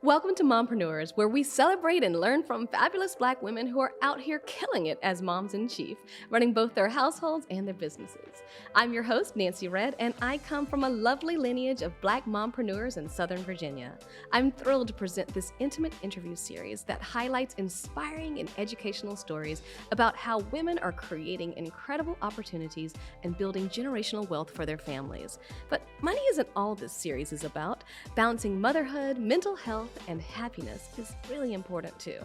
Welcome to Mompreneurs, where we celebrate and learn from fabulous Black women who are out here killing it as moms-in-chief, running both their households and their businesses. I'm your host, Nancy Redd, and I come from a lovely lineage of Black mompreneurs in Southern Virginia. I'm thrilled to present this intimate interview series that highlights inspiring and educational stories about how women are creating incredible opportunities and building generational wealth for their families. But money isn't all this series is about. Balancing motherhood, mental health, and happiness is really important too.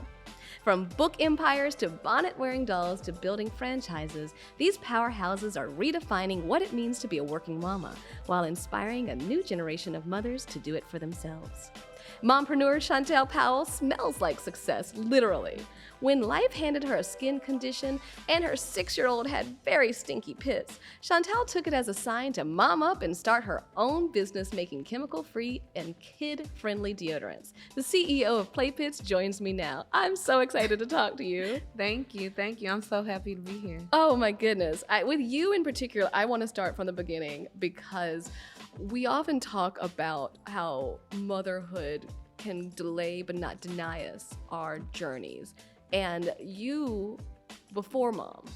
From book empires to bonnet-wearing dolls to building franchises, these powerhouses are redefining what it means to be a working mama while inspiring a new generation of mothers to do it for themselves. Mompreneur Chantal Powell smells like success, literally. When life handed her a skin condition and her 6-year-old had very stinky pits, Chantal took it as a sign to mom up and start her own business making chemical-free and kid-friendly deodorants. The CEO of Pits joins me now. I'm so excited to talk to you. Thank you. I'm so happy to be here. Oh my goodness. With you in particular, I want to start from the beginning because we often talk about how motherhood can delay but not deny us our journeys. And you, before mom,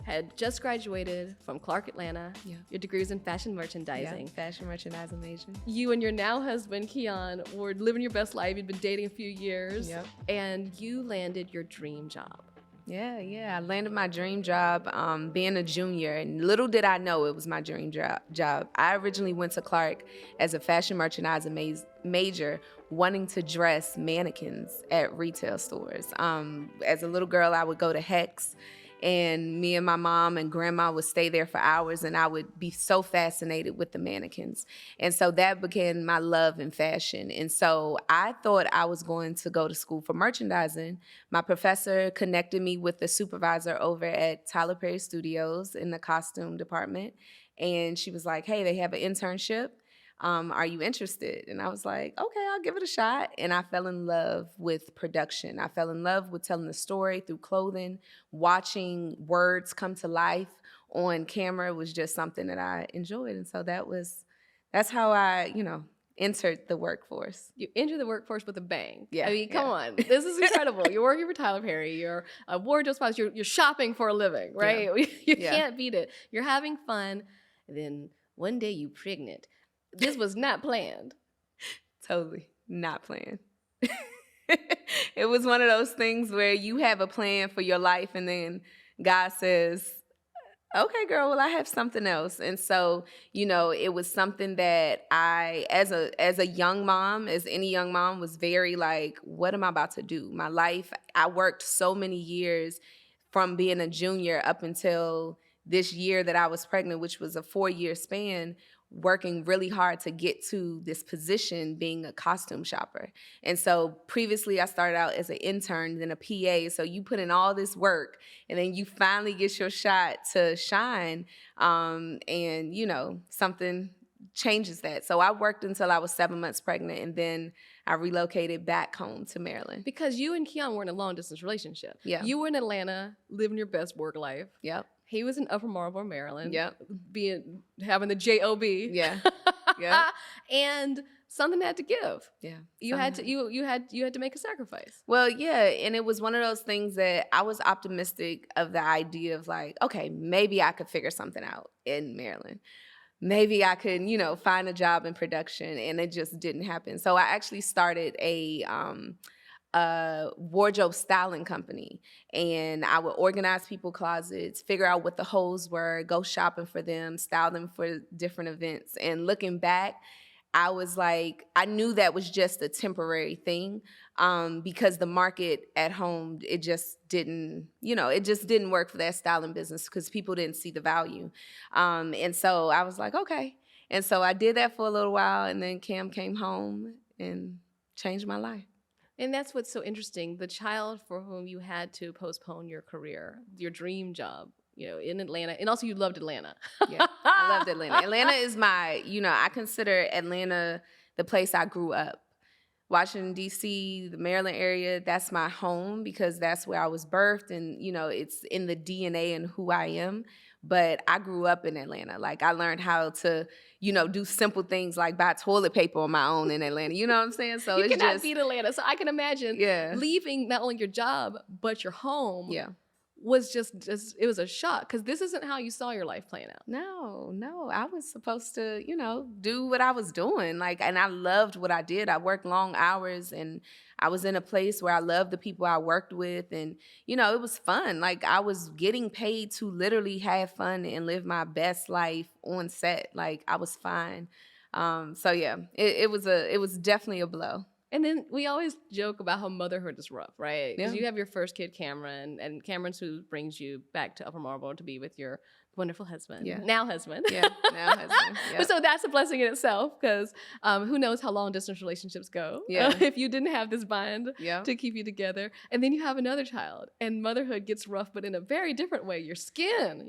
had just graduated from Clark Atlanta. Yeah. Your degree's in fashion merchandising. Yeah, fashion merchandising major. You and your now husband, Keon, were living your best life. You'd been dating a few years. Yep. And you landed your dream job. Yeah. I landed my dream job being a junior, and little did I know it was my dream job. I originally went to Clark as a fashion merchandising major, wanting to dress mannequins at retail stores. As a little girl, I would go to Hex, and me and my mom and grandma would stay there for hours, and I would be so fascinated with the mannequins. And so that began my love in fashion. And so I thought I was going to go to school for merchandising. My professor connected me with the supervisor over at Tyler Perry Studios in the costume department. And she was like, hey, they have an internship. Are you interested? And I was like, okay, I'll give it a shot. And I fell in love with production. I fell in love with telling the story through clothing. Watching words come to life on camera was just something that I enjoyed. And so that's how I, entered the workforce. You entered the workforce with a bang. Yeah. I mean, come on. This is incredible. You're working for Tyler Perry. You're a wardrobe spouse. You're shopping for a living, right? Yeah. You can't beat it. You're having fun. And then one day you pregnant. This was not planned. Totally not planned. It was one of those things where you have a plan for your life and then God says, okay, girl, well, I have something else. And so, it was something that I, as a young mom, as any young mom, was very like, what am I about to do? My life, I worked so many years from being a junior up until this year that I was pregnant, which was a 4-year span, working really hard to get to this position, being a costume shopper. And so previously I started out as an intern, then a PA. So you put in all this work and then you finally get your shot to shine. And something changes that. So I worked until I was 7 months pregnant, and then I relocated back home to Maryland. Because you and Keon were in a long distance relationship. Yeah. You were in Atlanta, living your best work life. Yep. He was in Upper Marlboro, Maryland. Yep. Having the job. Yeah. Yeah. And something had to give. Yeah. You had to make a sacrifice. Well, yeah, and it was one of those things that I was optimistic of the idea of like, okay, maybe I could figure something out in Maryland. Maybe I could, find a job in production, and it just didn't happen. So I actually started a wardrobe styling company, and I would organize people's closets, figure out what the holes were, go shopping for them, style them for different events. And looking back, I was like, I knew that was just a temporary thing because the market at home, it just didn't work for that styling business because people didn't see the value. And so I was like, okay. And so I did that for a little while, and then Cam came home and changed my life. And that's what's so interesting. The child for whom you had to postpone your career, your dream job, in Atlanta. And also you loved Atlanta. Yeah, I loved Atlanta. Atlanta is I consider Atlanta the place I grew up. Washington, D.C., the Maryland area, that's my home because that's where I was birthed, and, it's in the DNA and who I am. but I grew up in Atlanta. Like, I learned how to, do simple things like buy toilet paper on my own in Atlanta. You know what I'm saying? So You it's cannot just, beat Atlanta. So I can imagine yeah, leaving not only your job, but your home yeah. was just it was a shock, because this isn't how you saw your life playing out. No, I was supposed to, do what I was doing. Like, and I loved what I did. I worked long hours, and I was in a place where I loved the people I worked with. And, it was fun. Like, I was getting paid to literally have fun and live my best life on set. Like, I was fine. So yeah, it was definitely a blow. And then we always joke about how motherhood is rough, right? Because Yeah. you have your first kid, Cameron, and Cameron's who brings you back to Upper Marlboro to be with your wonderful husband, now husband. Yeah, now husband. Yep. So that's a blessing in itself, because who knows how long distance relationships go if you didn't have this bond to keep you together. And then you have another child, and motherhood gets rough, but in a very different way. Your skin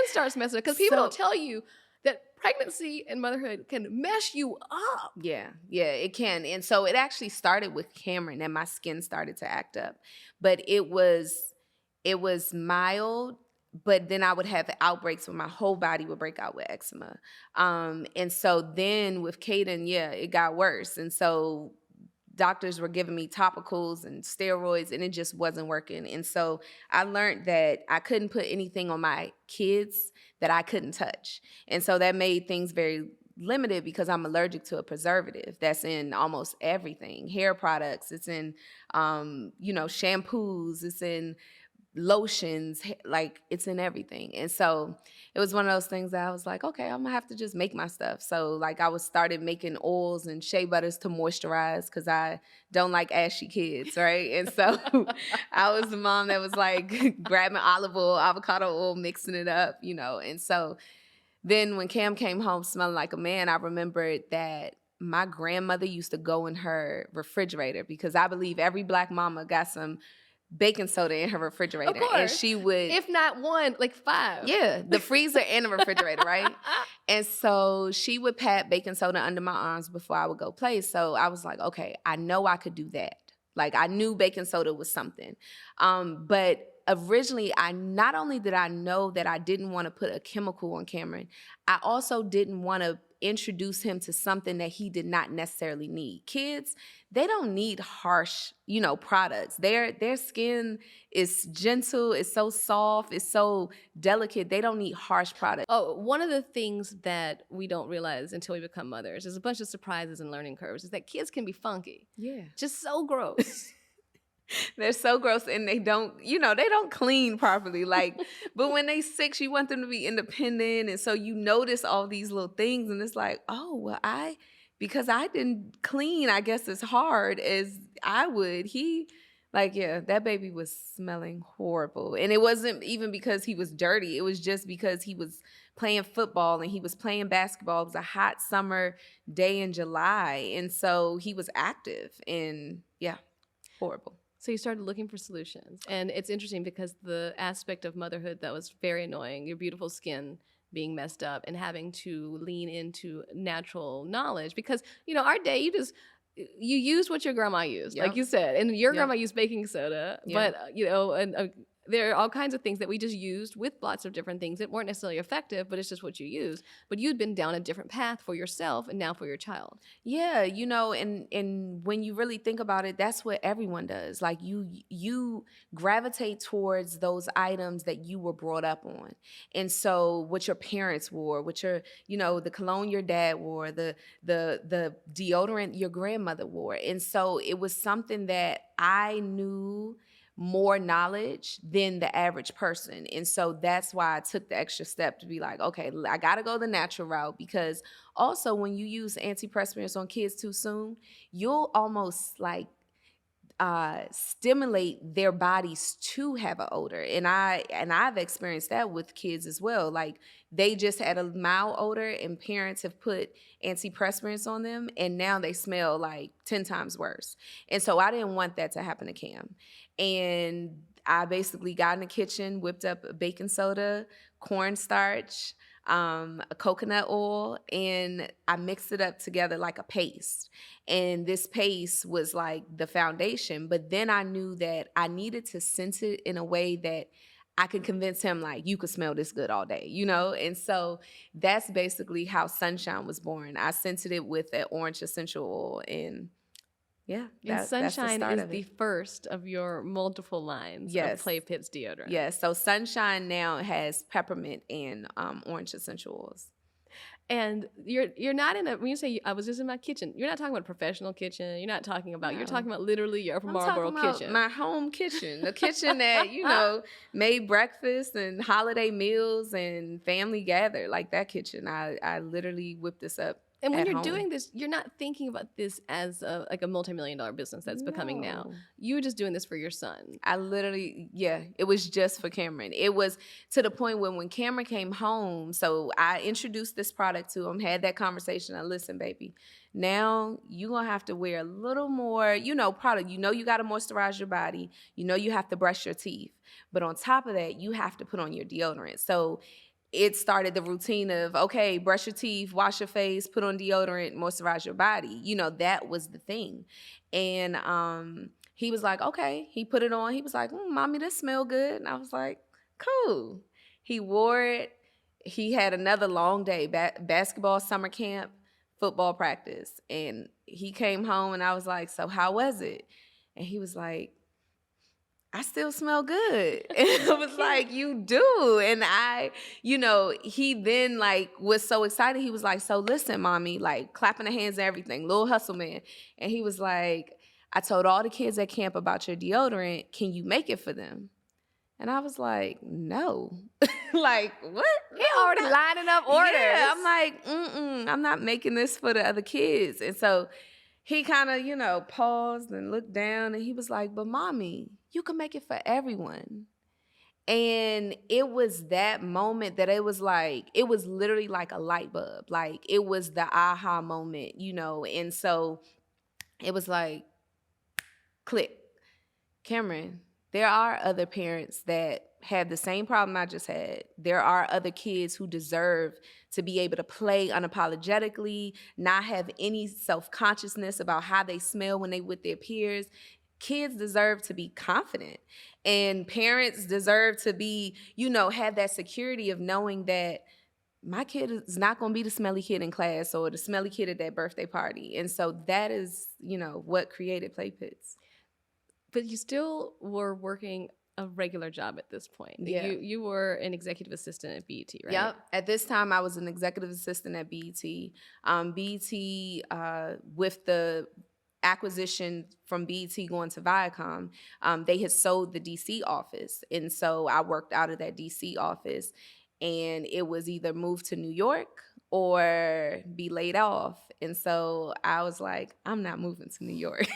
starts messing up, because people don't tell you that pregnancy and motherhood can mess you up. Yeah, it can. And so it actually started with Cameron, and my skin started to act up. But it was mild, but then I would have outbreaks where my whole body would break out with eczema. And so then with Caden, it got worse. And so doctors were giving me topicals and steroids, and it just wasn't working. And so I learned that I couldn't put anything on my kids that I couldn't touch. And so that made things very limited, because I'm allergic to a preservative that's in almost everything. Hair products, it's in, shampoos, it's in lotions, like it's in everything. And so it was one of those things that I was like, okay, I'm gonna have to just make my stuff. So like I started making oils and shea butters to moisturize, because I don't like ashy kids, right? And so I was the mom that was like grabbing olive oil, avocado oil, mixing it up, And so then when Cam came home smelling like a man, I remembered that my grandmother used to go in her refrigerator, because I believe every Black mama got some baking soda in her refrigerator. Of course. And she would, if not one, like 5. Yeah, the freezer and the refrigerator, right? And so she would pat baking soda under my arms before I would go play. So I was like, okay, I know I could do that. Like, I knew baking soda was something. But originally, not only did I know that I didn't want to put a chemical on Cameron, I also didn't want to introduce him to something that he did not necessarily need. Kids, they don't need harsh, products. Their skin is gentle, it's so soft, it's so delicate. They don't need harsh products. Oh, one of the things that we don't realize until we become mothers, there's a bunch of surprises and learning curves, is that kids can be funky. Yeah. Just so gross. They're so gross, and they don't clean properly. Like, but when they 6, you want them to be independent. And so you notice all these little things, and it's like, oh, well, because I didn't clean, I guess as hard as I would. That baby was smelling horrible. And it wasn't even because he was dirty. It was just because he was playing football and he was playing basketball. It was a hot summer day in July. And so he was active, and horrible. So you started looking for solutions. And it's interesting, because the aspect of motherhood that was very annoying, your beautiful skin being messed up and having to lean into natural knowledge, because, our day, you used what your grandma used, like you said, and your grandma used baking soda, but, there are all kinds of things that we just used with lots of different things that weren't necessarily effective, but it's just what you used. But you'd been down a different path for yourself and now for your child. Yeah, and when you really think about it, that's what everyone does. Like, you gravitate towards those items that you were brought up on. And so what your parents wore, what your, the cologne your dad wore, the deodorant your grandmother wore. And so it was something that I knew more knowledge than the average person. And so that's why I took the extra step to be like, okay, I got to go the natural route, because also when you use antiperspirants on kids too soon, you'll almost like stimulate their bodies to have an odor. And I've experienced that with kids as well. Like, they just had a mild odor and parents have put antiperspirants on them, and now they smell like 10 times worse. And so I didn't want that to happen to Cam. And I basically got in the kitchen, whipped up a baking soda, cornstarch, a coconut oil, and I mixed it up together like a paste. And this paste was like the foundation. But then I knew that I needed to scent it in a way that I can convince him, like, you could smell this good all day, you know? And so that's basically how Sunshine was born. I scented it with an orange essential oil, and yeah, And that's the Sunshine start is of the it. first of your multiple lines of Yes. Play Pits deodorant. Yes. So Sunshine now has peppermint and orange essential oils. And you're not in a, when you say I was just in my kitchen, you're not talking about a professional kitchen. You're not talking about, you're No. talking about literally your Upper I'm Marlboro talking about kitchen. my home kitchen, the kitchen that, made breakfast and holiday meals and family gather. Like that kitchen, I literally whipped this up And when at you're home. doing this, you're not thinking about this as like a multi-million-dollar business that's becoming now. No. You're just doing this for your son. I literally, it was just for Cameron. It was to the point when Cameron came home, so I introduced this product to him, had that conversation. I listen, baby, now you're going to have to wear a little more, product. You got to moisturize your body. You have to brush your teeth. But on top of that, you have to put on your deodorant. So it started the routine of, okay, brush your teeth, wash your face, put on deodorant, moisturize your body. That was the thing. And he was like, okay. He put it on. He was like, mommy, this smell good. And I was like, cool. He wore it. He had another long day, basketball summer camp, football practice. And he came home and I was like, so how was it? And he was like, I still smell good. And I was like, you do. And he then was so excited. He was like, so listen, mommy, like clapping the hands and everything, little hustle man. And he was like, I told all the kids at camp about your deodorant. Can you make it for them? And I was like, no. Like, what? He already lining up orders. Yeah, I'm like, I'm not making this for the other kids. And so he kind of, paused and looked down and he was like, but mommy, you can make it for everyone. And it was that moment that it was literally like a light bulb. Like it was the aha moment, And so it was like, click. Cameron, there are other parents that have the same problem I just had. There are other kids who deserve to be able to play unapologetically, not have any self-consciousness about how they smell when they with their peers. Kids deserve to be confident, and parents deserve to be, have that security of knowing that my kid is not going to be the smelly kid in class or the smelly kid at that birthday party. And so that is, what created Play Pits. But you still were working a regular job at this point. Yeah. You were an executive assistant at BET, right? Yep. At this time, I was an executive assistant at BET. BET, with the acquisition from BET going to Viacom, they had sold the DC office. And so I worked out of that DC office. And it was either move to New York or be laid off. And so I was like, I'm not moving to New York.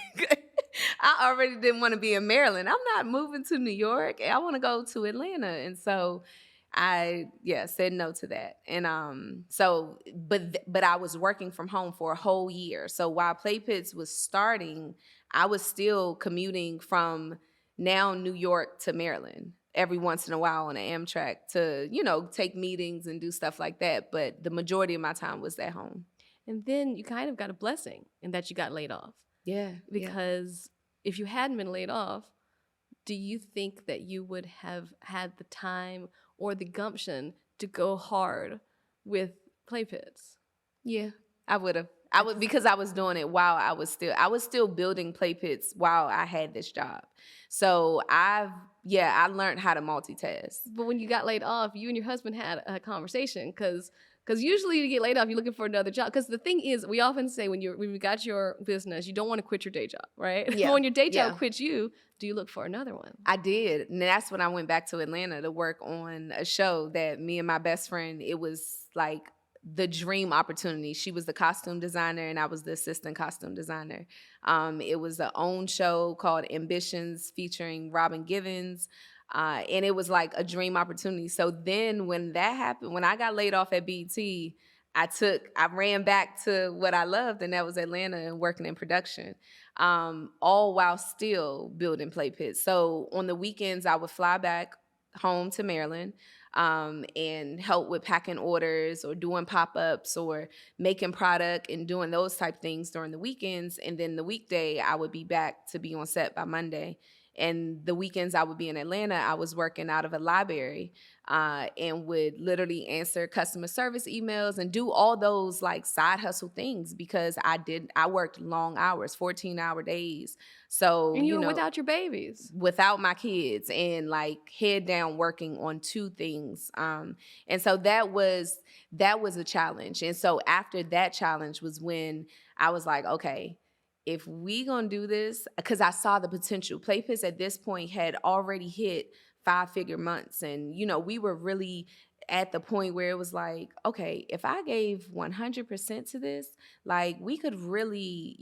I already didn't want to be in Maryland. I'm not moving to New York. I want to go to Atlanta. And so I said no to that. And but I was working from home for a whole year. So while Play Pits was starting, I was still commuting from now New York to Maryland every once in a while on an Amtrak to, take meetings and do stuff like that. But the majority of my time was at home. And then you kind of got a blessing in that you got laid off. Yeah. Because if you hadn't been laid off, do you think that you would have had the time or the gumption to go hard with Play Pits? Yeah, I would have. I would, because I was doing it while I was still building Play Pits while I had this job. So I learned how to multitask. But when you got laid off, you and your husband had a conversation because usually you get laid off, you're looking for another job. Because the thing is, we often say when you got your business, you don't want to quit your day job, right? Yeah. But when your day job quits you, do you look for another one? I did. And that's when I went back to Atlanta to work on a show that me and my best friend, it was like the dream opportunity. She was the costume designer and I was the assistant costume designer. It was the own show called Ambitions featuring Robin Givens. And it was like a dream opportunity. So then when that happened, when I got laid off at BET, I ran back to what I loved, and that was Atlanta and working in production, all while still building Play Pits. So on the weekends, I would fly back home to Maryland and help with packing orders or doing pop-ups or making product and doing those type things during the weekends. And then the weekday, I would be back to be on set by Monday. And the weekends I would be in Atlanta, I was working out of a library and would literally answer customer service emails and do all those like side hustle things because I worked long hours, 14-hour days. So, And you were without your babies. Without my kids and like head down working on two things. And so that was a challenge. And so after that challenge was when I was like, okay, if we gonna do this, because I saw the potential. Play Pits at this point had already hit 5-figure months. And, we were really at the point where it was like, okay, if I gave 100% to this, like we could really,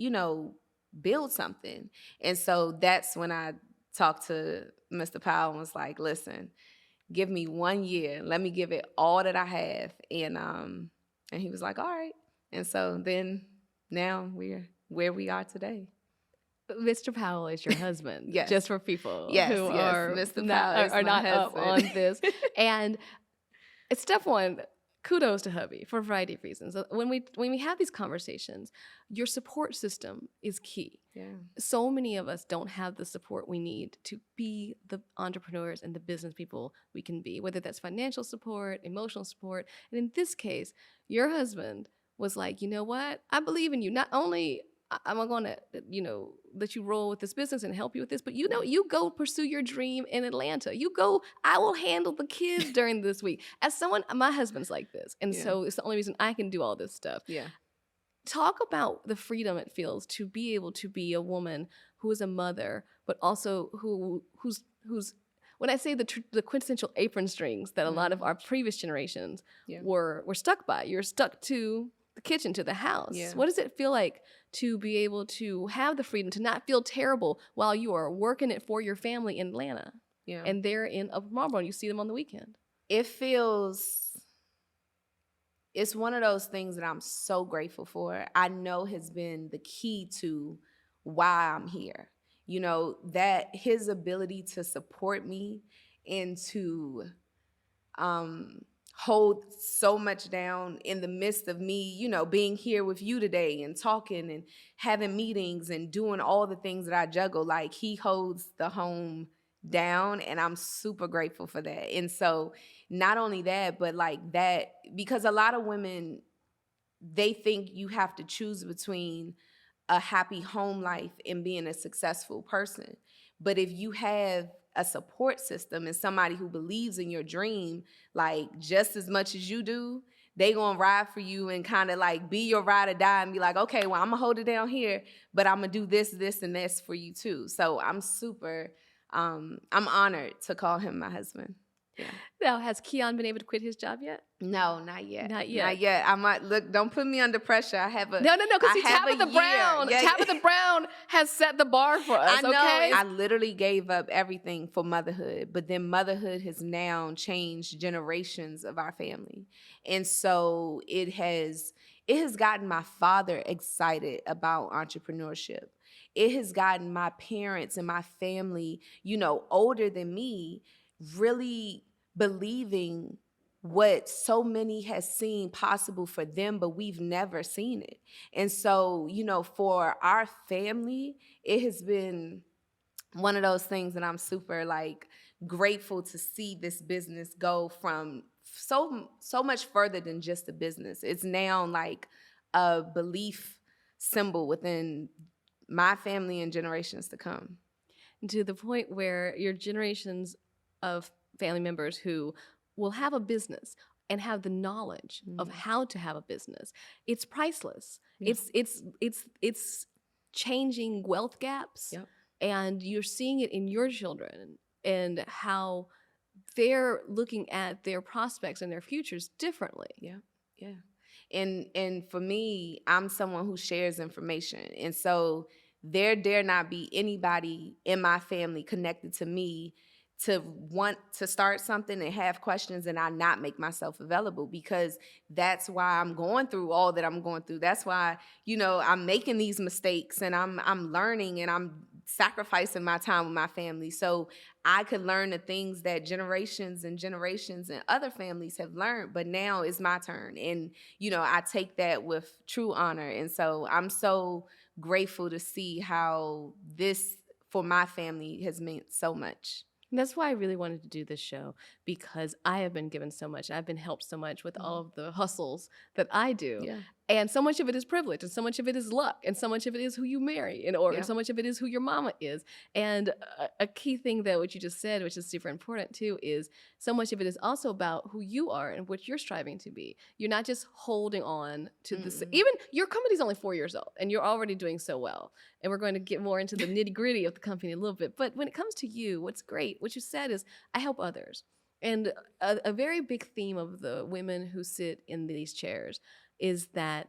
build something. And so that's when I talked to Mr. Powell and was like, listen, give me 1 year. Let me give it all that I have. And he was like, all right. And so then now we're where we are today. Mr. Powell is your husband. Yes. Just for people yes, who Mr. Powell are not husband. up on this. And step one, kudos to hubby for a variety of reasons. When we have these conversations, your support system is key. Yeah. So many of us don't have the support we need to be the entrepreneurs and the business people we can be, whether that's financial support, emotional support. And in this case, your husband was like, you know what? I believe in you. Not only am I going to, let you roll with this business and help you with this, but you go pursue your dream in Atlanta. You go, I will handle the kids during this week. As someone, my husband's like this. And so it's the only reason I can do all this stuff. Yeah. Talk about the freedom it feels to be able to be a woman who is a mother, but also who's when I say the quintessential apron strings that a lot of our previous generations were stuck by. You're stuck to the kitchen, to the house. Yeah. What does it feel like to be able to have the freedom to not feel terrible while you are working it for your family in Atlanta? Yeah. And they're in Upper Marlboro and you see them on the weekend. It's one of those things that I'm so grateful for. I know has been the key to why I'm here. That his ability to support me and to hold so much down in the midst of me, being here with you today and talking and having meetings and doing all the things that I juggle. Like he holds the home down and I'm super grateful for that. And so not only that, but like that, because a lot of women, they think you have to choose between a happy home life and being a successful person. But if you have a support system and somebody who believes in your dream, like just as much as you do, they gonna ride for you and kind of like be your ride or die and be like, okay, well, I'm gonna hold it down here, but I'm gonna do this, and this for you too. So I'm super, I'm honored to call him my husband. Yeah. Now, has Keon been able to quit his job yet? No, not yet. Not yet. Not yet. I might look. Don't put me under pressure. I have a no, because Tabitha Brown. Yeah. Tabitha Brown has set the bar for us. I know. Okay? I literally gave up everything for motherhood, but then motherhood has now changed generations of our family, and so it has gotten my father excited about entrepreneurship. It has gotten my parents and my family, older than me, really believing what so many has seen possible for them, but we've never seen it. And so, for our family, it has been one of those things that I'm super like grateful to see this business go from so much further than just a business. It's now like a belief symbol within my family and generations to come. To the point where your generations of family members who will have a business and have the knowledge of how to have a business, it's priceless. Yeah. It's changing wealth gaps. Yep. And you're seeing it in your children and how they're looking at their prospects and their futures differently. Yeah. And for me, I'm someone who shares information. And so there dare not be anybody in my family connected to me to want to start something and have questions and I not make myself available, because that's why I'm going through all that I'm going through. That's why, I'm making these mistakes and I'm learning and I'm sacrificing my time with my family so I could learn the things that generations and other families have learned. But now it's my turn. And, I take that with true honor. And so I'm so grateful to see how this for my family has meant so much. And that's why I really wanted to do this show, because I have been given so much. I've been helped so much with all of the hustles that I do. Yeah. And so much of it is privilege, and so much of it is luck, and so much of it is who you marry, and so much of it is who your mama is. And a key thing that what you just said, which is super important too, is so much of it is also about who you are and what you're striving to be. You're not just holding on to this. Even your company's only 4 years old, and you're already doing so well. And we're going to get more into the nitty gritty of the company a little bit. But when it comes to you, what's great, what you said is, I help others. And a very big theme of the women who sit in these chairs is that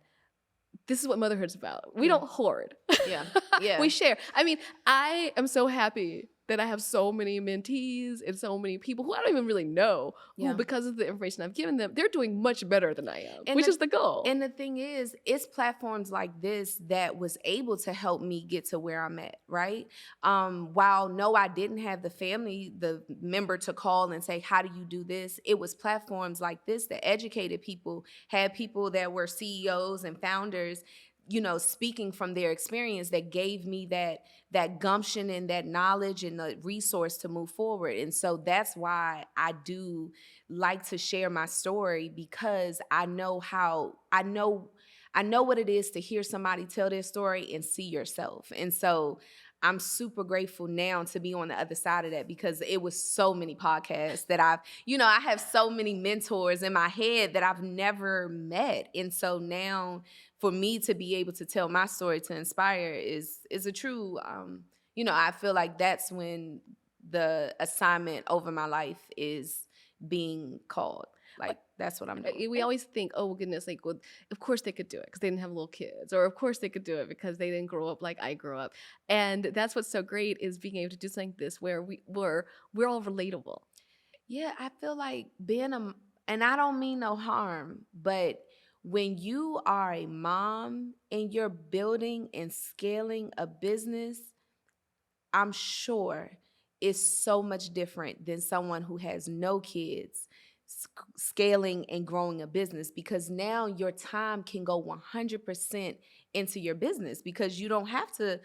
this is what motherhood's about. We don't hoard. Yeah. Yeah. We share. I mean, I am so happy that I have so many mentees and so many people who I don't even really know, who, because of the information I've given them, they're doing much better than I am, which is the goal. And the thing is, it's platforms like this that was able to help me get to where I'm at, right? While no, I didn't have the member to call and say, how do you do this? It was platforms like this that educated people, had people that were CEOs and founders, you know, speaking from their experience, that gave me that gumption and that knowledge and the resource to move forward. And so that's why I do like to share my story, because I know what it is to hear somebody tell their story and see yourself. And so I'm super grateful now to be on the other side of that, because it was so many podcasts that I have so many mentors in my head that I've never met. And so now for me to be able to tell my story to inspire is a true, I feel like that's when the assignment over my life is being called. Like, that's what I'm doing. We always think, oh, goodness, like, well, of course they could do it because they didn't have little kids, or of course they could do it because they didn't grow up like I grew up. And that's what's so great, is being able to do something like this where we're all relatable. Yeah, I feel like and I don't mean no harm, but when you are a mom and you're building and scaling a business, I'm sure it's so much different than someone who has no kids scaling and growing a business, because now your time can go 100% into your business, because you don't have to,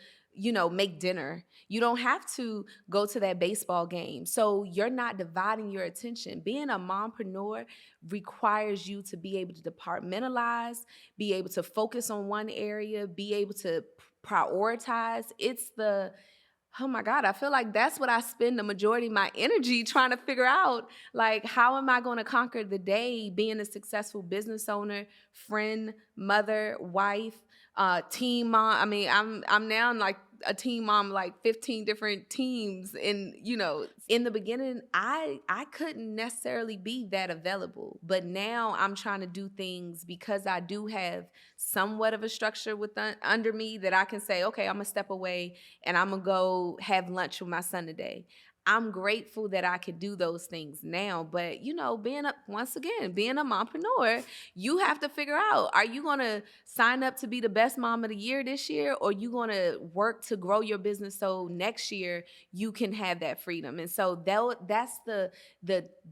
make dinner. You don't have to go to that baseball game. So you're not dividing your attention. Being a mompreneur requires you to be able to departmentalize, be able to focus on one area, be able to prioritize. Oh my God, I feel like that's what I spend the majority of my energy trying to figure out. Like, how am I going to conquer the day being a successful business owner, friend, mother, wife, team mom? I mean, I'm now like a team mom, like 15 different teams. And, in the beginning, I couldn't necessarily be that available. But now I'm trying to do things because I do have somewhat of a structure under me that I can say, okay, I'm going to step away and I'm going to go have lunch with my son today. I'm grateful that I could do those things now. But, being a mompreneur, you have to figure out, are you going to sign up to be the best mom of the year this year, or you going to work to grow your business so next year you can have that freedom? And so that's the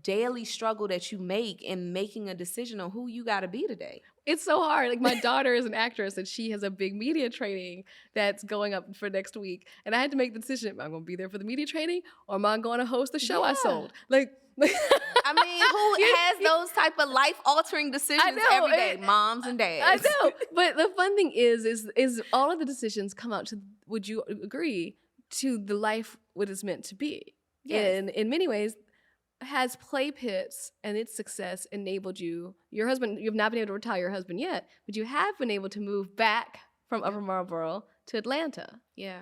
daily struggle that you make in making a decision on who you got to be today. It's so hard. Like, my daughter is an actress, and she has a big media training that's going up for next week. And I had to make the decision, am I going to be there for the media training, or am I going to host the show I sold? Like, I mean, who has those type of life-altering decisions every day? Moms and dads. I know. But the fun thing is all of the decisions come out to, would you agree, to the life what it's meant to be. Yes. And in many ways, has Play Pits and its success enabled you? Your husband, you've not been able to retire your husband yet, but you have been able to move back from Upper Marlboro to Atlanta. Yeah.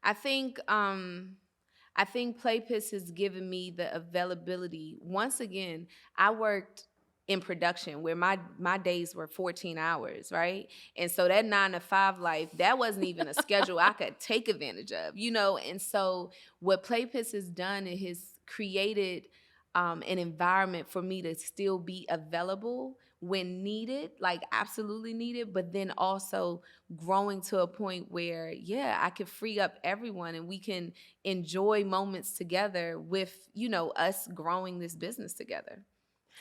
I think Play Pits has given me the availability. Once again, I worked in production where my days were 14 hours, right? And so that 9 to 5 life, that wasn't even a schedule I could take advantage of, And so what Play Pits has done, it has created an environment for me to still be available when needed, like absolutely needed, but then also growing to a point where, I could free up everyone and we can enjoy moments together with, us growing this business together.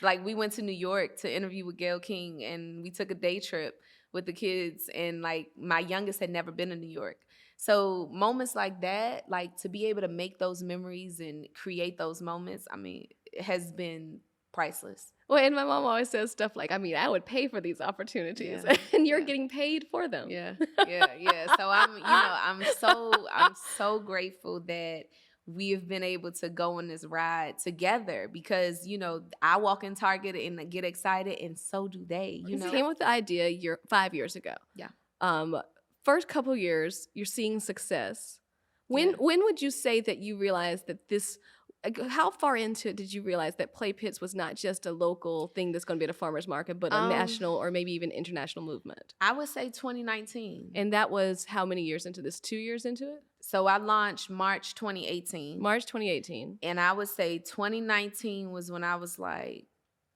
Like, we went to New York to interview with Gayle King, and we took a day trip with the kids, and like, my youngest had never been to New York. So moments like that, like to be able to make those memories and create those moments, I mean, it has been priceless. Well, and my mom always says stuff like, I mean, I would pay for these opportunities, Yeah, and you're yeah. getting paid for them. Yeah, yeah. So I'm so grateful that we have been able to go on this ride together because, I walk in Target and get excited and so do they, You came with the idea 5 years ago. Yeah. First couple years, you're seeing success. When would you say that you realized that this? How far into it did you realize that Play Pits was not just a local thing that's going to be at a farmer's market, but a national or maybe even international movement? I would say 2019. And that was how many years into this? 2 years into it? So I launched March 2018. March 2018. And I would say 2019 was when I was like,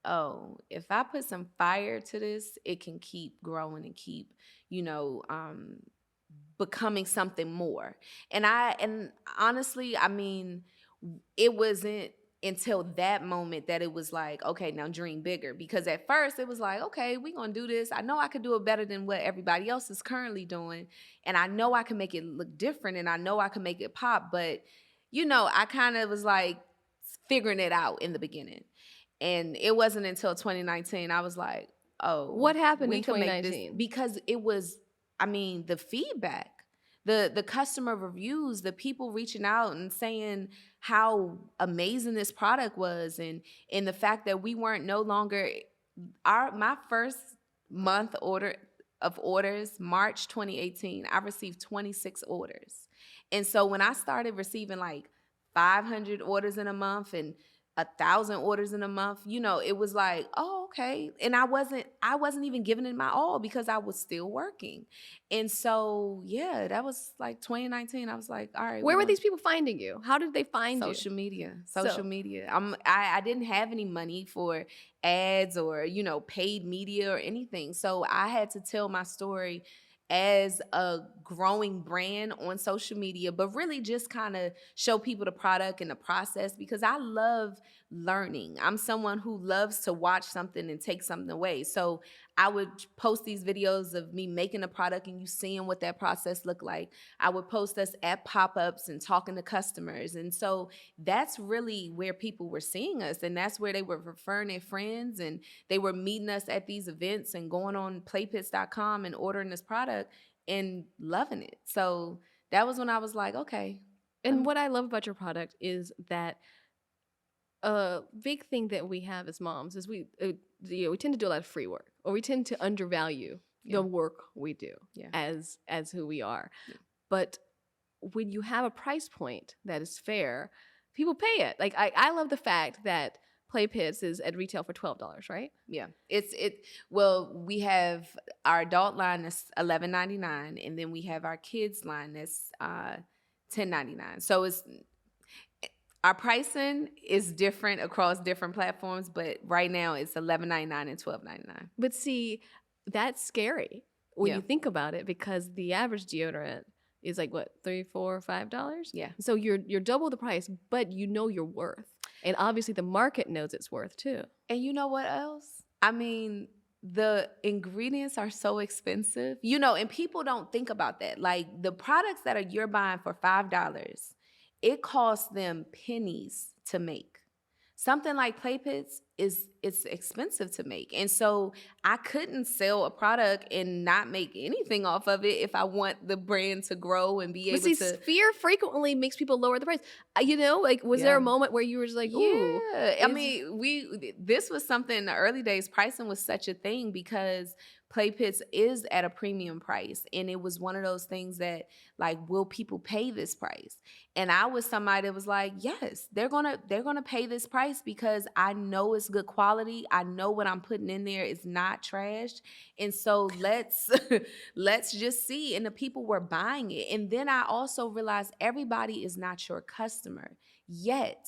oh, if I put some fire to this, it can keep growing and keep, becoming something more. And honestly, I mean, it wasn't until that moment that it was like, okay, now dream bigger. Because at first it was like, okay, we're going to do this. I know I could do it better than what everybody else is currently doing. And I know I can make it look different and I know I can make it pop. But, I kind of was like figuring it out in the beginning. And it wasn't until 2019 I was like, oh. What happened in 2019? Because it was, the feedback. The customer reviews, the people reaching out and saying how amazing this product was, and the fact that we weren't no longer my first month of orders, March 2018, I received 26 orders. And so when I started receiving like 500 orders in a month and 1,000 orders in a month, it was like, oh, okay. And I wasn't even giving it my all because I was still working. And so, yeah, that was like 2019. I was like, all right. Where were these people finding you? How did they find you? Social media. I didn't have any money for ads or, paid media or anything. So I had to tell my story as a growing brand on social media, but really just kind of show people the product and the process because I love learning. I'm someone who loves to watch something and take something away. So I would post these videos of me making a product and you seeing what that process looked like. I would post us at pop-ups and talking to customers. And so that's really where people were seeing us. And that's where they were referring their friends and they were meeting us at these events and going on playpits.com and ordering this product and loving it. So that was when I was like, okay. And what I love about your product is that a big thing that we have as moms is we tend to do a lot of free work, or we tend to undervalue the work we do as who we are. Yeah. But when you have a price point that is fair, people pay it. Like I love the fact that Play Pits is at retail for $12, right? Yeah. Well, we have our adult line that's $11.99, and then we have our kids line that's $10.99. So our pricing is different across different platforms, but right now it's $11.99 and $12.99. But see, that's scary when you think about it, because the average deodorant is like what, $3, $4, $5? Yeah. So you're double the price, but you know your worth. And obviously the market knows its worth too. And you know what else? I mean, the ingredients are so expensive, and people don't think about that. Like the products that you're buying for $5, it costs them pennies to make. Something like Play Pits it's expensive to make. And so I couldn't sell a product and not make anything off of it if I want the brand to grow and be able to. Fear frequently makes people lower the price. Was there a moment where you were just like, ooh? Yeah. This was something in the early days. Pricing was such a thing because Play Pits is at a premium price. And it was one of those things that, like, will people pay this price? And I was somebody that was like, yes, they're gonna pay this price because I know it's good quality. I know what I'm putting in there is not trashed. And so let's just see. And the people were buying it. And then I also realized everybody is not your customer yet,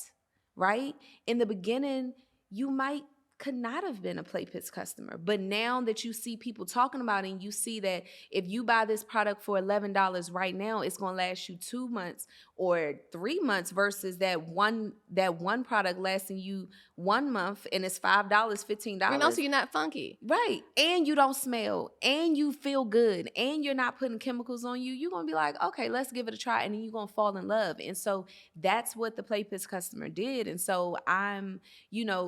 right? In the beginning, you might could not have been a Play Pits customer. But now that you see people talking about it, and you see that if you buy this product for $11 right now, it's going to last you 2 months or 3 months versus that one product lasting you 1 month and it's $5, $15. And also, you're not funky. Right. And you don't smell and you feel good and you're not putting chemicals on you. You're going to be like, okay, let's give it a try. And then you're going to fall in love. And so that's what the Play Pits customer did. And so I'm,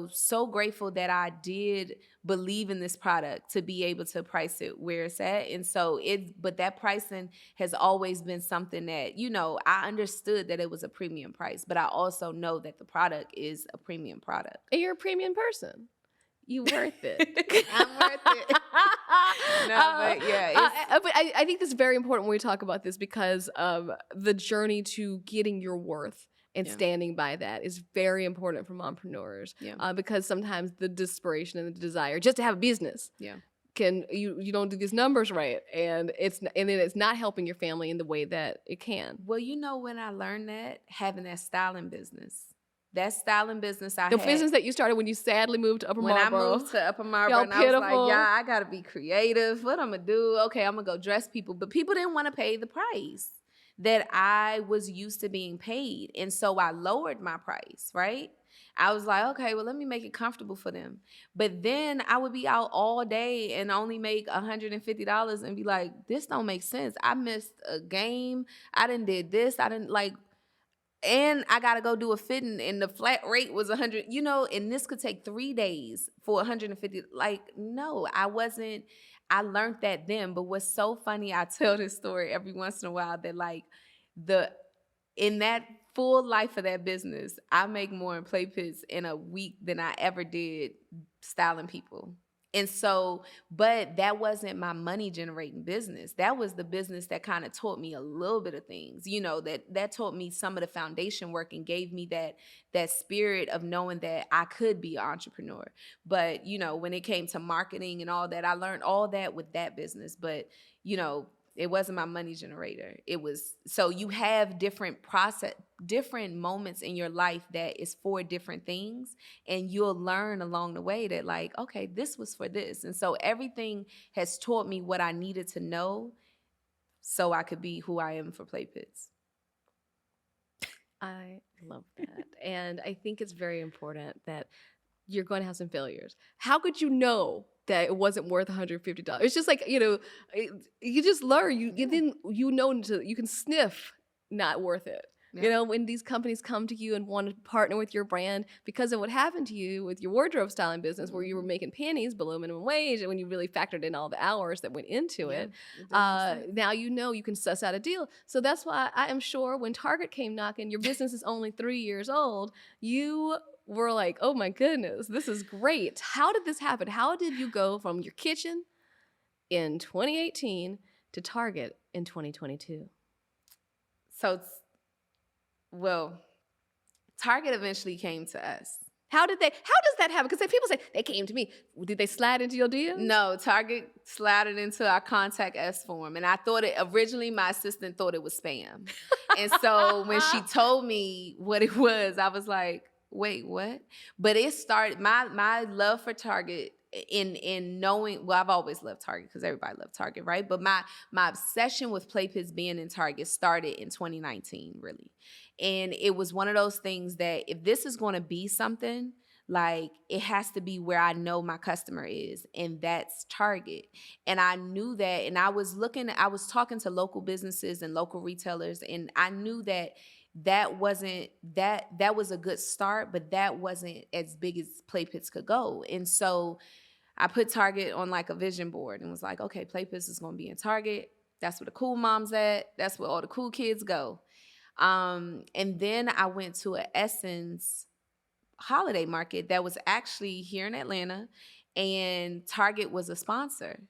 so grateful that I did believe in this product to be able to price it where it's at. And so but that pricing has always been something that, I understood that it was a premium price, but I also know that the product is a premium product. And you're a premium person. You worth it. I'm worth it. No, but yeah. But I think this is very important when we talk about this, because the journey to getting your worth and standing by that is very important for mompreneurs. Yeah. Because sometimes the desperation and the desire just to have a business you don't do these numbers right, and then it's not helping your family in the way that it can. Well, when I learned that, having that styling business. That styling business the business that you started when you sadly moved to Upper Marlboro. When I moved to Upper Marlboro, and I was like, I got to be creative. What I'm going to do? Okay, I'm going to go dress people. But people didn't want to pay the price that I was used to being paid. And so I lowered my price, right? I was like, okay, well, let me make it comfortable for them. But then I would be out all day and only make $150 and be like, this don't make sense. I missed a game. I didn't did this. I didn't and I got to go do a fitting and the flat rate was 100, and this could take 3 days for 150. No, I learned that then. But what's so funny, I tell this story every once in a while that in that full life of that business, I make more in Play Pits in a week than I ever did styling people. And so, but that wasn't my money generating business. That was the business that kind of taught me a little bit of things, that taught me some of the foundation work and gave me that spirit of knowing that I could be an entrepreneur. But, when it came to marketing and all that, I learned all that with that business. But, it wasn't my money generator. It was, so you have different moments in your life that is for different things. And you'll learn along the way that okay, this was for this. And so everything has taught me what I needed to know so I could be who I am for Play Pits. I love that. And I think it's very important that you're going to have some failures. How could you know that it wasn't worth $150? It's just you just learn. You can sniff not worth it. Yeah. When these companies come to you and want to partner with your brand because of what happened to you with your wardrobe styling business, where you were making panties below minimum wage, and when you really factored in all the hours that went into it, now you can suss out a deal. So that's why I am sure when Target came knocking, your business is only 3 years old, you were like, oh my goodness, this is great. How did this happen? How did you go from your kitchen in 2018 to Target in 2022? So Target eventually came to us. How does that happen? Because people say they came to me. Did they slide into your DM? No, Target slided into our contact us form. And I thought originally my assistant thought it was spam. And so when she told me what it was, I was like, wait, what? But it started, my love for Target in knowing, I've always loved Target because everybody loved Target, right? But my obsession with Play Pits being in Target started in 2019, really. And it was one of those things that if this is going to be something, it has to be where I know my customer is, and that's Target. And I knew that, and I was talking to local businesses and local retailers, and I knew that wasn't that was a good start, but that wasn't as big as Play Pits could go. And so I put Target on a vision board and was like, okay, Play Pits is going to be in Target. That's where the cool moms at. That's where all the cool kids go. And then I went to an Essence holiday market that was actually here in Atlanta, and Target was a sponsor.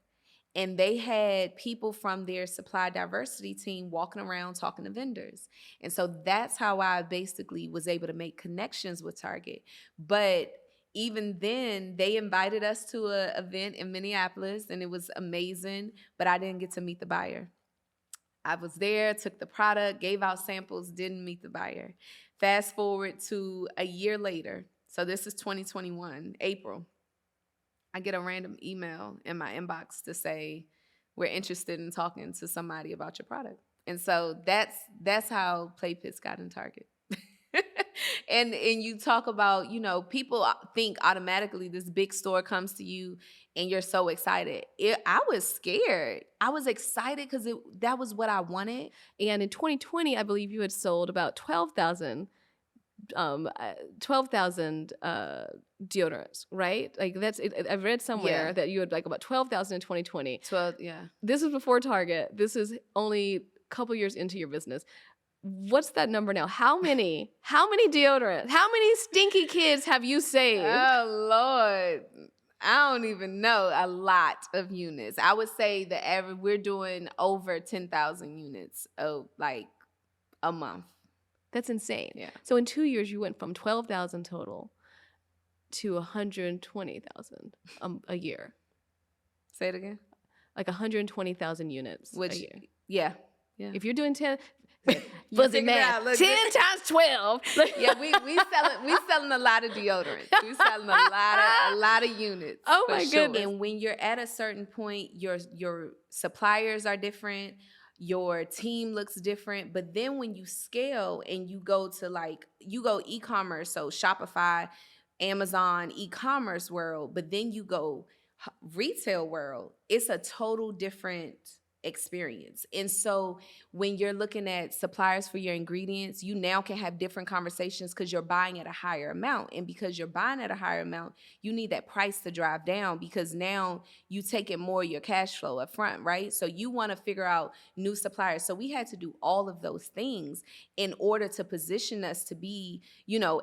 And they had people from their supply diversity team walking around talking to vendors. And so that's how I basically was able to make connections with Target. But even then, they invited us to an event in Minneapolis, and it was amazing, but I didn't get to meet the buyer. I was there, took the product, gave out samples, didn't meet the buyer. Fast forward to a year later. So this is 2021, April. I get a random email in my inbox to say we're interested in talking to somebody about your product. And so that's how Play Pits got in Target. And you talk about, people think automatically this big store comes to you and you're so excited. I was scared. I was excited because that was what I wanted. And in 2020, I believe you had sold about 12,000 deodorants, right? Like I've read somewhere that you had like about 12,000 in 2020. 12, yeah. This was before Target. This is only a couple years into your business. What's that number now? How many deodorants? How many stinky kids have you saved? Oh, Lord. I don't even know. A lot of units. I would say that we're doing over 10,000 units like a month. That's insane. Yeah. So in 2 years, you went from 12,000 total to 120,000 a year. Say it again. Like 120,000 units a year. Yeah. If you're doing 10, fuzzy math, 10 times 12. Yeah, we selling a lot of deodorants. We selling a lot of units. Oh my goodness. And when you're at a certain point, your suppliers are different. Your team looks different. But then when you scale and you go to you go e-commerce, so Shopify, Amazon, e-commerce world, but then you go retail world, it's a total different experience. And so when you're looking at suppliers for your ingredients, you now can have different conversations because you're buying at a higher amount. And because you're buying at a higher amount, you need that price to drive down because now you take in more of your cash flow up front, right? So you want to figure out new suppliers. So we had to do all of those things in order to position us to be,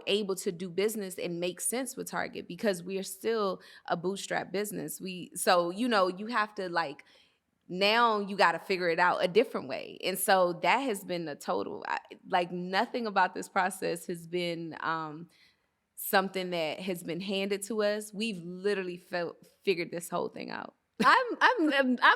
able to do business and make sense with Target because we are still a bootstrap business. You have to now you got to figure it out a different way. And so that has been a total, nothing about this process has been something that has been handed to us. We've literally figured this whole thing out. I'm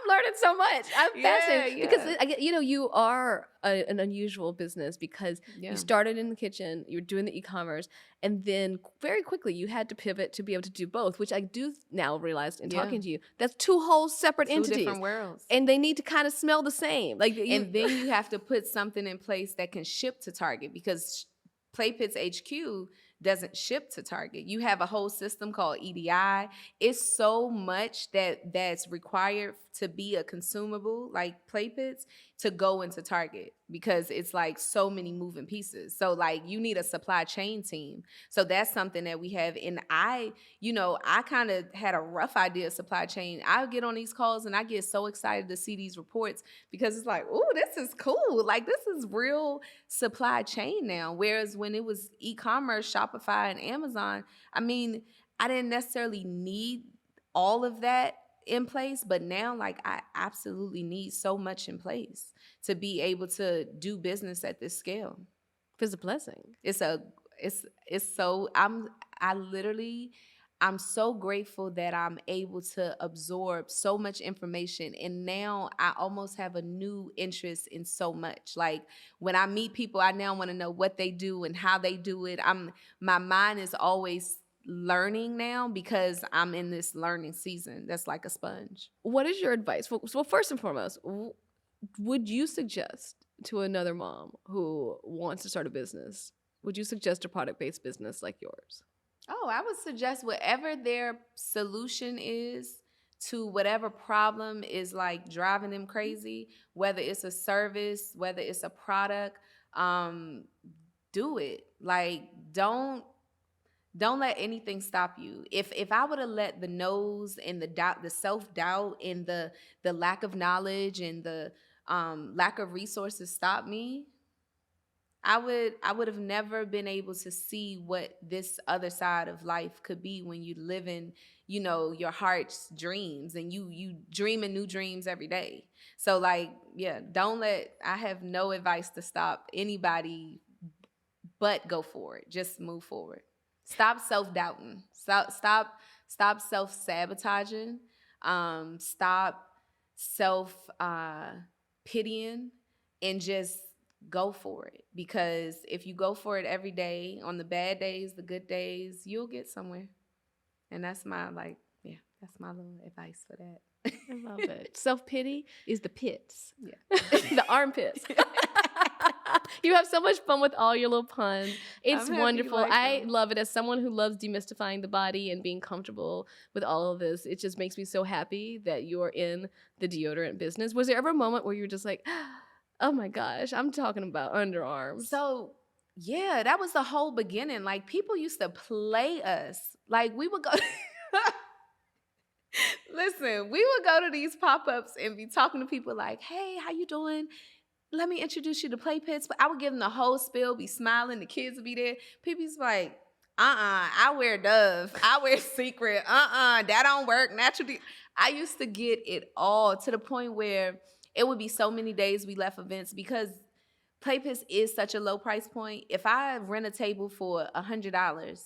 learning so much. I'm fascinated because you are an unusual business because you started in the kitchen, you were doing the e-commerce, and then very quickly you had to pivot to be able to do both, which I do now realize in talking to you. That's two whole separate entities, different worlds, and they need to kind of smell the same. And then you have to put something in place that can ship to Target because Play Pits HQ doesn't ship to Target. You have a whole system called EDI. It's so much that's required to be a consumable like Play Pits to go into Target because it's so many moving pieces. So you need a supply chain team. So that's something that we have. And I kind of had a rough idea of supply chain. I get on these calls and I get so excited to see these reports because it's oh, this is cool. This is real supply chain now. Whereas when it was e-commerce, Shopify and Amazon, I didn't necessarily need all of that in place, but now I absolutely need so much in place to be able to do business at this scale. It's a blessing. I'm so grateful that I'm able to absorb so much information. And now I almost have a new interest in so much. When I meet people, I now want to know what they do and how they do it. My mind is always learning now because I'm in this learning season that's like a sponge. What is your advice? Well, first and foremost, would you suggest to another mom who wants to start a business, would you suggest a product-based business like yours? Oh, I would suggest whatever their solution is to whatever problem is driving them crazy, whether it's a service, whether it's a product, do it. Don't let anything stop you. If I would have let the no's and the doubt, the self-doubt and the lack of knowledge and the lack of resources stop me, I would have never been able to see what this other side of life could be when you live in, your heart's dreams and you dreaming new dreams every day. So I have no advice to stop anybody, but go for it. Just move forward. Stop self-doubting. Stop self-sabotaging. Stop self-pitying and just go for it. Because if you go for it every day, on the bad days, the good days, you'll get somewhere. And that's my That's my little advice for that. I love it. Self-pity is the pits. Yeah. The armpits. You have so much fun with all your little puns. It's wonderful. I love it. As someone who loves demystifying the body and being comfortable with all of this, it just makes me so happy that you're in the deodorant business. Was there ever a moment where you were just like, oh my gosh, I'm talking about underarms? So, yeah, that was the whole beginning. Like, people used to play us. Like, we would go... Listen, we would go to these pop-ups and be talking to people like, hey, how you doing? Let me introduce you to Play Pits. But I would give them the whole spiel, be smiling, the kids would be there. People's like, I wear Dove. I wear Secret. That don't work. Naturally. I used to get it all to the point where it would be so many days we left events because Play Pits is such a low price point. If I rent a table for $100,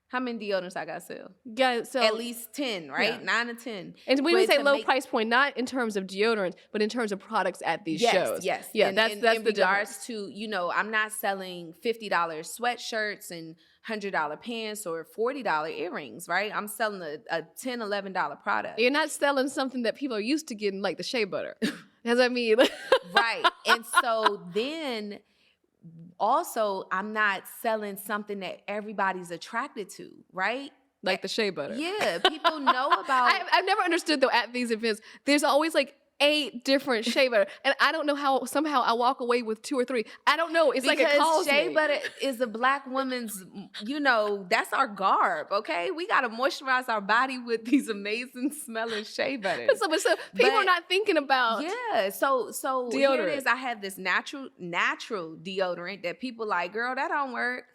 how many deodorants I got to sell? Yeah, so at least 10, right? Yeah. 9 to 10. And when we say low price point, not in terms of deodorants, but in terms of products at these shows. Yes. Yeah, and, that's in the regards to, I'm not selling $50 sweatshirts and $100 pants or $40 earrings, right? I'm selling a $10, $11 product. You're not selling something that people are used to getting, like the shea butter. That's what I mean. Right. And so then... Also, I'm not selling something that everybody's attracted to, right? Like the shea butter. Yeah, people know about... I've never understood, though, at these events, there's always like 8 different shea butter. And I don't know how somehow I walk away with 2 or 3. I don't know. It's because like it calls shea me. butter is a Black woman's, that's our garb, okay? We got to moisturize our body with these amazing smelling shea butters. So people are not thinking about so deodorant. Here it is. I have this natural deodorant that people like, girl, that don't work.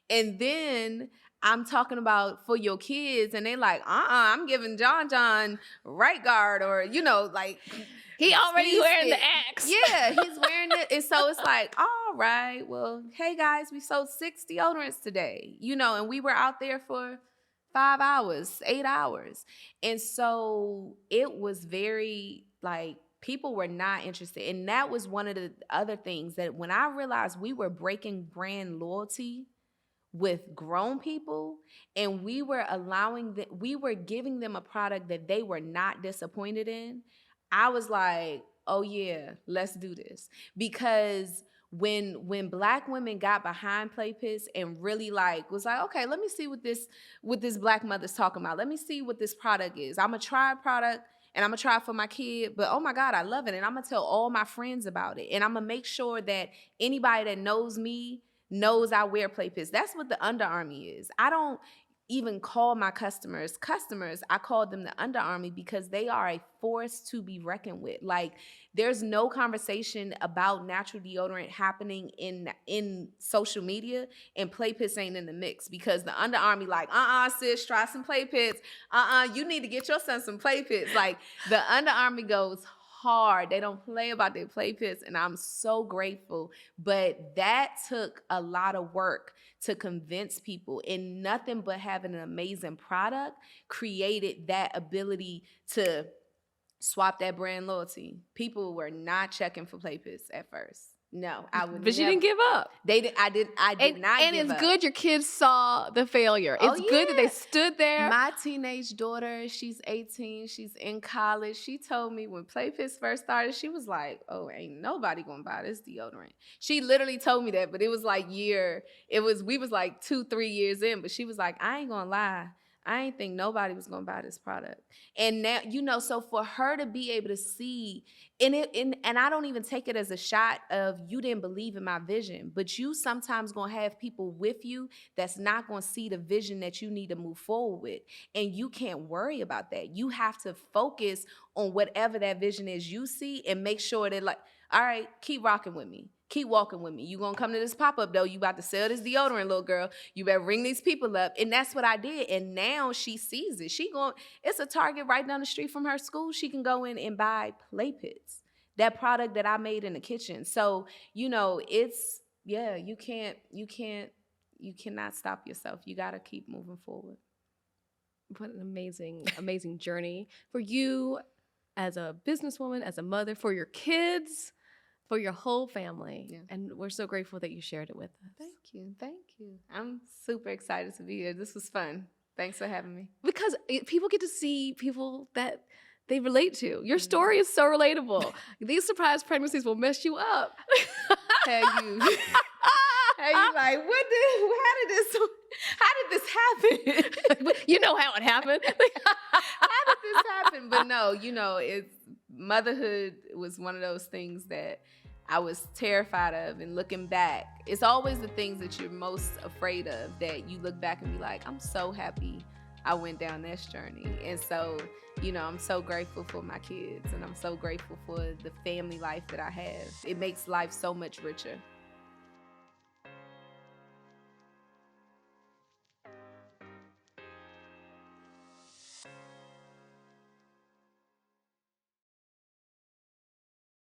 And then... I'm talking about for your kids, and they like, I'm giving John right guard, or like he already wearing the Axe. Yeah, he's wearing it, and so it's like, all right, well, hey guys, we sold 6 deodorants today, and we were out there for 5 hours, 8 hours, and so it was very like people were not interested, and that was one of the other things that when I realized we were breaking brand loyalty with grown people, and we were we were giving them a product that they were not disappointed in, I was like, oh yeah, let's do this. Because when Black women got behind Play Pits and really was like, okay, let me see what this Black mother's talking about. Let me see what this product is. I'm gonna try a product and I'm gonna try it for my kid, but oh my God, I love it. And I'm gonna tell all my friends about it. And I'm gonna make sure that anybody that knows me knows I wear Play Pits. That's what the Under Army is. I don't even call my customers. I call them the Under Army because they are a force to be reckoned with. Like, there's no conversation about natural deodorant happening in social media, and Play Pits ain't in the mix because the Under Army like, sis, try some Play Pits. You need to get your son some Play Pits. Like, the Under Army goes hard. They don't play about their Play Pits, and I'm so grateful. But that took a lot of work to convince people, and nothing but having an amazing product created that ability to swap that brand loyalty. People were not checking for Play Pits at first. No, I would. But you didn't give up. I did not give up. And it's good your kids saw the failure. It's good that they stood there. My teenage daughter, she's 18. She's in college. She told me when Play Pits first started, she was like, "Oh, ain't nobody gonna buy this deodorant." She literally told me that, but it was like we was like 2-3 years in, but she was like, "I ain't gonna lie. I ain't think nobody was gonna buy this product." And now, so for her to be able to see, and I don't even take it as a shot of you didn't believe in my vision, but you sometimes gonna have people with you that's not gonna see the vision that you need to move forward with. And you can't worry about that. You have to focus on whatever that vision is you see and make sure that, like, all right, keep rocking with me. Keep walking with me. You gonna come to this pop-up though. You about to sell this deodorant, little girl. You better ring these people up. And that's what I did. And now she sees it. It's a Target right down the street from her school. She can go in and buy Play Pits, that product that I made in the kitchen. So, you cannot stop yourself. You gotta keep moving forward. What an amazing, amazing journey for you as a businesswoman, as a mother, for your kids, for your whole family. Yeah. And we're so grateful that you shared it with us. Thank you. I'm super excited to be here. This was fun. Thanks for having me. Because people get to see people that they relate to. Your story is so relatable. These surprise pregnancies will mess you up. Hey, you. Hey, you like, how did this happen? You know how it happened. How did this happen? But no, motherhood was one of those things that I was terrified of. And looking back, it's always the things that you're most afraid of that you look back and be like, I'm so happy I went down this journey. And so, I'm so grateful for my kids, and I'm so grateful for the family life that I have. It makes life so much richer.